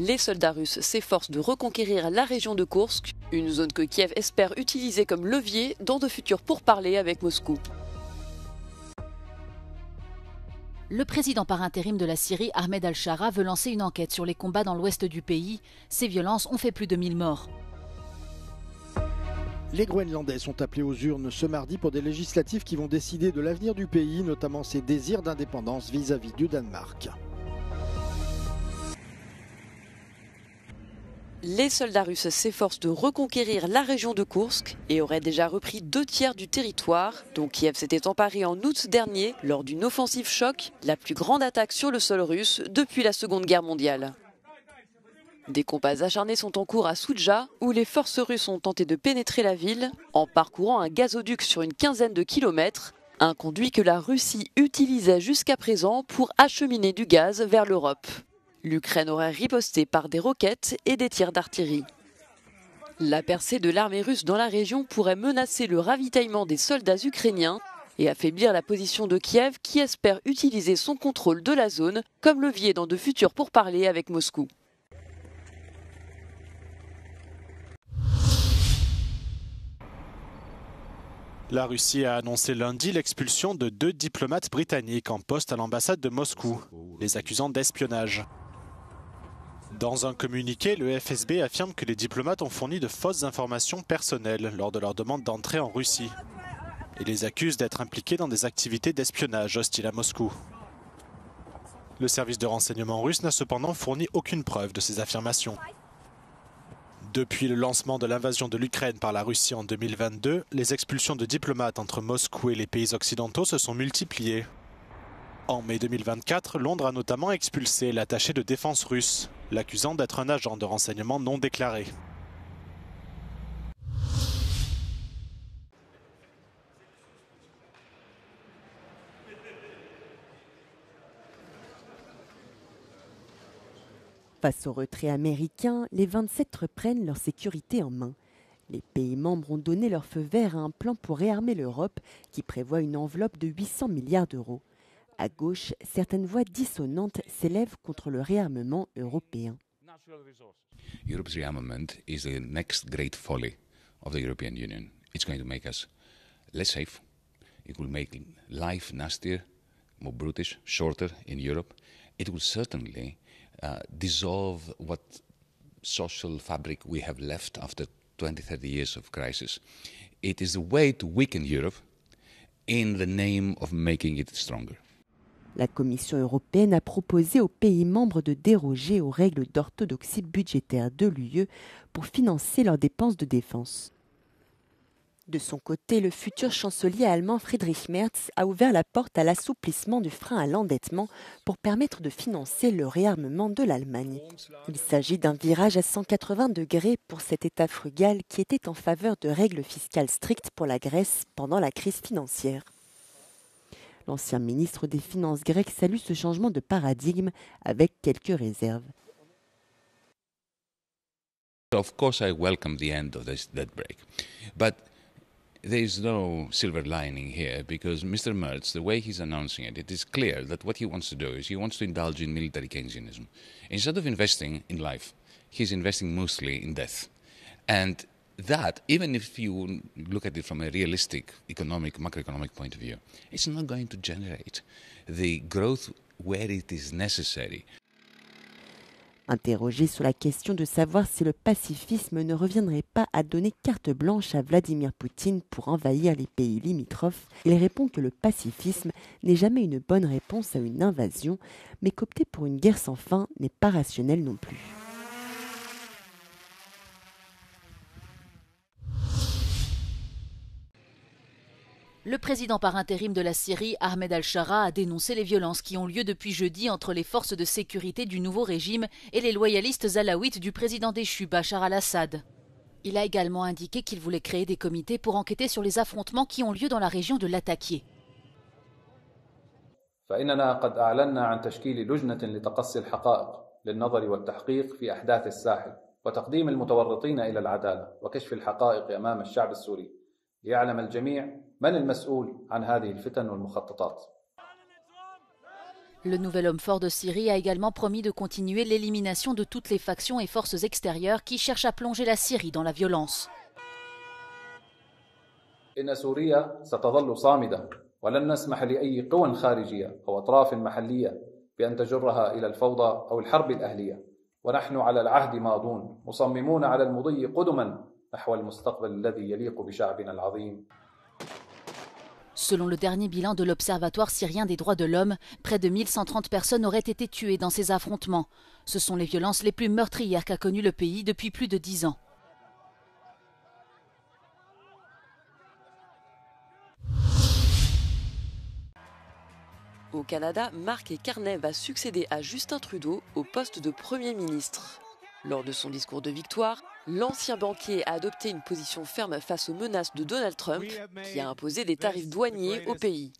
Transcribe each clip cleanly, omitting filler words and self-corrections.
Les soldats russes s'efforcent de reconquérir la région de Koursk, une zone que Kiev espère utiliser comme levier dans de futurs pourparlers avec Moscou. Le président par intérim de la Syrie, Ahmed al-Shara, veut lancer une enquête sur les combats dans l'ouest du pays. Ces violences ont fait plus de 1000 morts. Les Groenlandais sont appelés aux urnes ce mardi pour des législatives qui vont décider de l'avenir du pays, notamment ses désirs d'indépendance vis-à-vis du Danemark. Les soldats russes s'efforcent de reconquérir la région de Koursk et auraient déjà repris 2/3 du territoire dont Kiev s'était emparé en août dernier lors d'une offensive choc, la plus grande attaque sur le sol russe depuis la Seconde Guerre mondiale. Des combats acharnés sont en cours à Soudja, où les forces russes ont tenté de pénétrer la ville en parcourant un gazoduc sur une quinzaine de kilomètres, un conduit que la Russie utilisait jusqu'à présent pour acheminer du gaz vers l'Europe. L'Ukraine aurait riposté par des roquettes et des tirs d'artillerie. La percée de l'armée russe dans la région pourrait menacer le ravitaillement des soldats ukrainiens et affaiblir la position de Kiev qui espère utiliser son contrôle de la zone comme levier dans de futurs pourparlers avec Moscou. La Russie a annoncé lundi l'expulsion de 2 diplomates britanniques en poste à l'ambassade de Moscou, les accusant d'espionnage. Dans un communiqué, le FSB affirme que les diplomates ont fourni de fausses informations personnelles lors de leur demande d'entrée en Russie et les accuse d'être impliqués dans des activités d'espionnage hostiles à Moscou. Le service de renseignement russe n'a cependant fourni aucune preuve de ces affirmations. Depuis le lancement de l'invasion de l'Ukraine par la Russie en 2022, les expulsions de diplomates entre Moscou et les pays occidentaux se sont multipliées. En mai 2024, Londres a notamment expulsé l'attaché de défense russe, l'accusant d'être un agent de renseignement non déclaré. Face au retrait américain, les 27 reprennent leur sécurité en main. Les pays membres ont donné leur feu vert à un plan pour réarmer l'Europe qui prévoit une enveloppe de 800 milliards d'euros. À gauche, certaines voix dissonantes s'élèvent contre le réarmement européen. Europe's rearmament is the next great folly of the European Union. It's going to make us less safe. It will make life nastier, more brutish, shorter in Europe. It will certainly dissolve what social fabric we have left after 20, 30 years of crisis. It is a way to weaken Europe in the name of making it stronger. La Commission européenne a proposé aux pays membres de déroger aux règles d'orthodoxie budgétaire de l'UE pour financer leurs dépenses de défense. De son côté, le futur chancelier allemand Friedrich Merz a ouvert la porte à l'assouplissement du frein à l'endettement pour permettre de financer le réarmement de l'Allemagne. Il s'agit d'un virage à 180 degrés pour cet État frugal qui était en faveur de règles fiscales strictes pour la Grèce pendant la crise financière. L'ancien ministre des Finances grec salue ce changement de paradigme avec quelques réserves. Of course, I welcome the end of this debt break, but there is no silver lining here because Mr. Merz, the way he's announcing it, it is clear that what he wants to do is he wants to indulge in military Keynesianism. Instead of investing in life, he's investing mostly in death. And that, even if you look at it from a realistic macroeconomic point of view, it's not going to generate the growth where it is necessary. Interrogé sur la question de savoir si le pacifisme ne reviendrait pas à donner carte blanche à Vladimir Poutine pour envahir les pays limitrophes, il répond que le pacifisme n'est jamais une bonne réponse à une invasion, mais qu'opter pour une guerre sans fin n'est pas rationnel non plus. Le président par intérim de la Syrie, Ahmed al-Shara, a dénoncé les violences qui ont lieu depuis jeudi entre les forces de sécurité du nouveau régime et les loyalistes alaouites du président déchu Bachar al-Assad. Il a également indiqué qu'il voulait créer des comités pour enquêter sur les affrontements qui ont lieu dans la région de Latakia. فإننا قد أعلنا عن تشكيل لجنة لتقصي الحقائق للنظر والتحقيق في أحداث الساحل وتقديم المتورطين إلى العدالة وكشف الحقائق أمام الشعب السوري ليعلم الجميع من المسؤول عن هذه الفتن والمخططات. Le nouvel homme fort de Syrie a également promis de continuer l'élimination de toutes les factions et forces extérieures qui cherchent à plonger la Syrie dans la violence. إن سوريا ستظل صامدة ولن نسمح لأي قوى خارجية أو أطراف محلية بأن تجرها إلى الفوضى أو الحرب الأهلية ونحن على العهد ماضون مصممون على المضي قدما نحو المستقبل الذي يليق بشعبنا العظيم. Selon le dernier bilan de l'Observatoire syrien des droits de l'homme, près de 1130 personnes auraient été tuées dans ces affrontements. Ce sont les violences les plus meurtrières qu'a connues le pays depuis plus de 10 ans. Au Canada, Mark Carney va succéder à Justin Trudeau au poste de Premier ministre. Lors de son discours de victoire, l'ancien banquier a adopté une position ferme face aux menaces de Donald Trump, qui a imposé des tarifs douaniers au pays.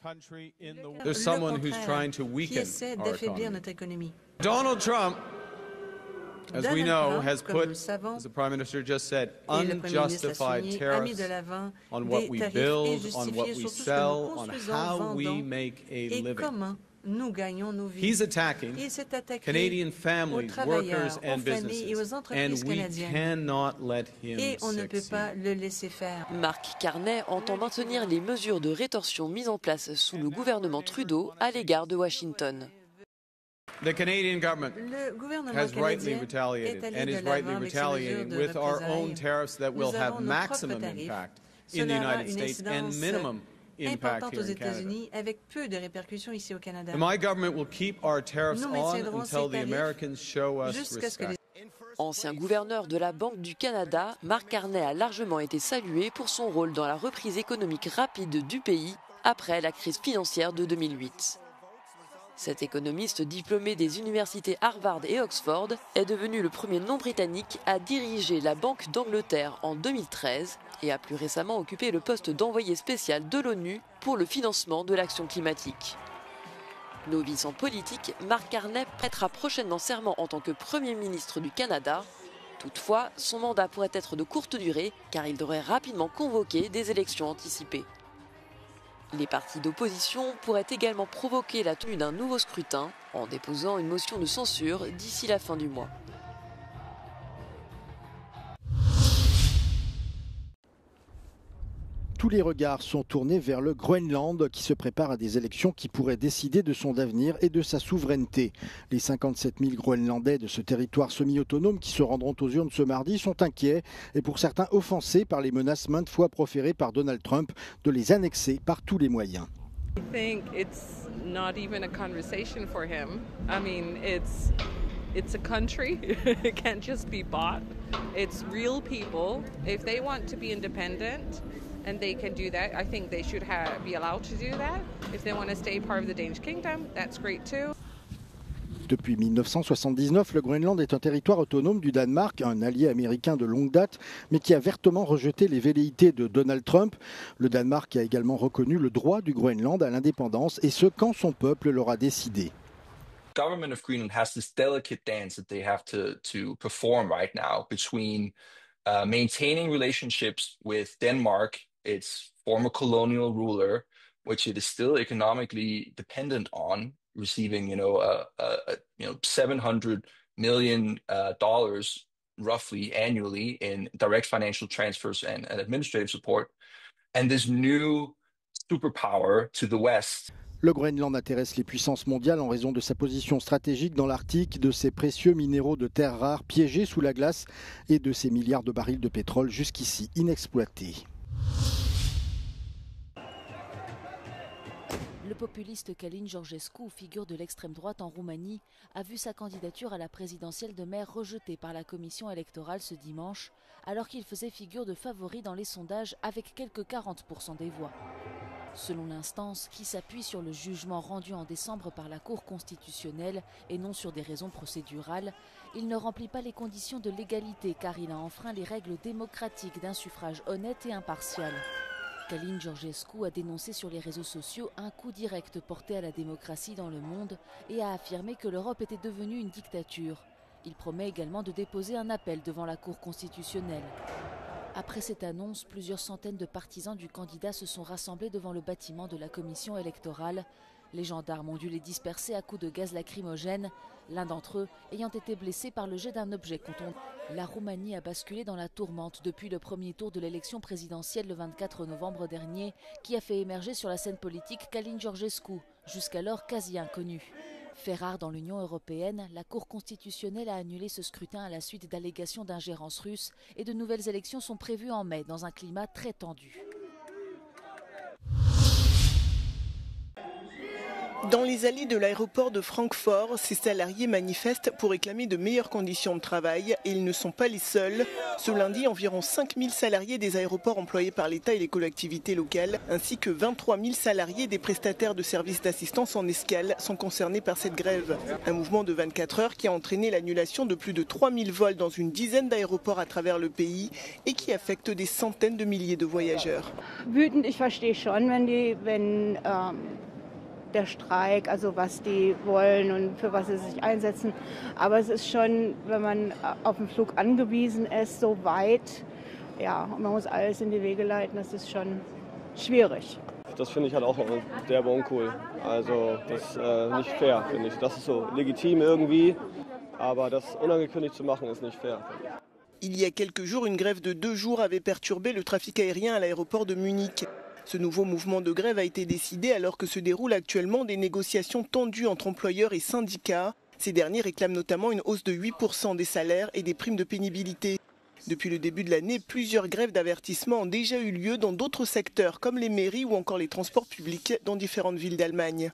There's someone who's trying to weaken our economy. Donald Trump, as we know, has put, as the Prime Minister just said, unjustified tariffs on what we build, on what we sell, on how we make a living. Nous gagnons nos vies. He's attacking Canadian families, workers and businesses, and we cannot let him et on ne peut pas le laisser faire. Mark Carney entend maintenir les mesures de rétorsion mises en place sous le gouvernement Trudeau à l'égard de Washington. The Canadian government has rightly retaliated and is rightly retaliating with our own tariffs that will have maximum impact in the United States and minimum importante aux États-Unis avec peu de répercussions ici au Canada. My government will keep our tariffs on until the Americans show us respect. Ancien gouverneur de la Banque du Canada, Mark Carney a largement été salué pour son rôle dans la reprise économique rapide du pays après la crise financière de 2008. Cet économiste diplômé des universités Harvard et Oxford est devenu le premier non-britannique à diriger la Banque d'Angleterre en 2013 et a plus récemment occupé le poste d'envoyé spécial de l'ONU pour le financement de l'action climatique. Novice en politique, Mark Carney prêtera prochainement serment en tant que Premier ministre du Canada. Toutefois, son mandat pourrait être de courte durée car il devrait rapidement convoquer des élections anticipées. Les partis d'opposition pourraient également provoquer la tenue d'un nouveau scrutin en déposant une motion de censure d'ici la fin du mois. Tous les regards sont tournés vers le Groenland qui se prépare à des élections qui pourraient décider de son avenir et de sa souveraineté. Les 57 000 Groenlandais de ce territoire semi-autonome qui se rendront aux urnes ce mardi sont inquiets et pour certains offensés par les menaces maintes fois proférées par Donald Trump de les annexer par tous les moyens. I think it's not even a conversation for him. I mean, it's a country. It can't just be bought. It's real people. If they want to be independent, and they can do that, I think they should be allowed to do that. If they want to stay part of the Danish kingdom, that's great too. Depuis 1979, le Groenland est un territoire autonome du Danemark, un allié américain de longue date, mais qui a vertement rejeté les velléités de Donald Trump. Le Danemark a également reconnu le droit du Groenland à l'indépendance, et ce quand son peuple l'aura décidé. The government of Greenland has this delicate dance that they have to perform right now between maintaining relationships with Denmark, its former colonial ruler, which it is still economically dependent on, receiving, $700 million roughly annually in direct financial transfers and administrative support, and this new superpower to the West. Le Groenland intéresse les puissances mondiales en raison de sa position stratégique dans l'Arctique, de ses précieux minéraux de terres rares piégés sous la glace et de ses milliards de barils de pétrole jusqu'ici inexploités. Le populiste Călin Georgescu, figure de l'extrême droite en Roumanie, a vu sa candidature à la présidentielle de maire rejetée par la commission électorale ce dimanche, alors qu'il faisait figure de favori dans les sondages avec quelques 40% des voix. Selon l'instance, qui s'appuie sur le jugement rendu en décembre par la Cour constitutionnelle et non sur des raisons procédurales, il ne remplit pas les conditions de légalité car il a enfreint les règles démocratiques d'un suffrage honnête et impartial. Călin Georgescu a dénoncé sur les réseaux sociaux un coup direct porté à la démocratie dans le monde et a affirmé que l'Europe était devenue une dictature. Il promet également de déposer un appel devant la Cour constitutionnelle. Après cette annonce, plusieurs centaines de partisans du candidat se sont rassemblés devant le bâtiment de la commission électorale. Les gendarmes ont dû les disperser à coups de gaz lacrymogène, l'un d'entre eux ayant été blessé par le jet d'un objet contondant. La Roumanie a basculé dans la tourmente depuis le premier tour de l'élection présidentielle le 24 novembre dernier, qui a fait émerger sur la scène politique Călin Georgescu, jusqu'alors quasi inconnu. Fait rare dans l'Union européenne, la Cour constitutionnelle a annulé ce scrutin à la suite d'allégations d'ingérence russe et de nouvelles élections sont prévues en mai dans un climat très tendu. Dans les allées de l'aéroport de Francfort, ces salariés manifestent pour réclamer de meilleures conditions de travail et ils ne sont pas les seuls. Ce lundi, environ 5000 salariés des aéroports employés par l'État et les collectivités locales, ainsi que 23 000 salariés des prestataires de services d'assistance en escale sont concernés par cette grève. Un mouvement de 24 heures qui a entraîné l'annulation de plus de 3000 vols dans une dizaine d'aéroports à travers le pays et qui affecte des centaines de milliers de voyageurs. Wütend, ich verstehe schon, wenn der Streik, also was die wollen und für was sie sich einsetzen. Aber es ist schon, wenn man auf den Flug angewiesen ist, so weit, ja, und man muss alles in die Wege leiten, das ist schon schwierig. Das finde ich halt auch derbe uncool. Also das ist nicht fair, finde ich. Das ist so legitim irgendwie, aber das unangekündigt zu machen ist nicht fair. Il y a quelques jours, une grève de 2 jours avait perturbé le trafic aérien à l'aéroport de Munich. Ce nouveau mouvement de grève a été décidé alors que se déroulent actuellement des négociations tendues entre employeurs et syndicats. Ces derniers réclament notamment une hausse de 8% des salaires et des primes de pénibilité. Depuis le début de l'année, plusieurs grèves d'avertissement ont déjà eu lieu dans d'autres secteurs comme les mairies ou encore les transports publics dans différentes villes d'Allemagne.